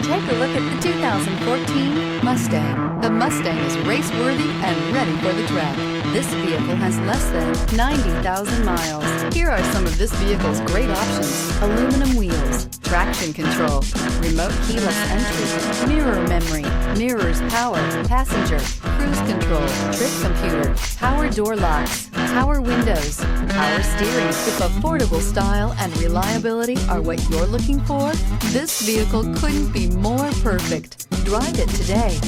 Take a look at the 2014 Mustang. The Mustang is race-worthy and ready for the track. This vehicle has less than 90,000 miles. Here are some of this vehicle's great options: aluminum wheels, traction control, remote keyless entry, mirror memory, mirrors power, passenger, cruise control, trip computer, power door locks, power windows, power steering. If affordable style and reliability are what you're looking for, this vehicle couldn't be more perfect. Drive it today.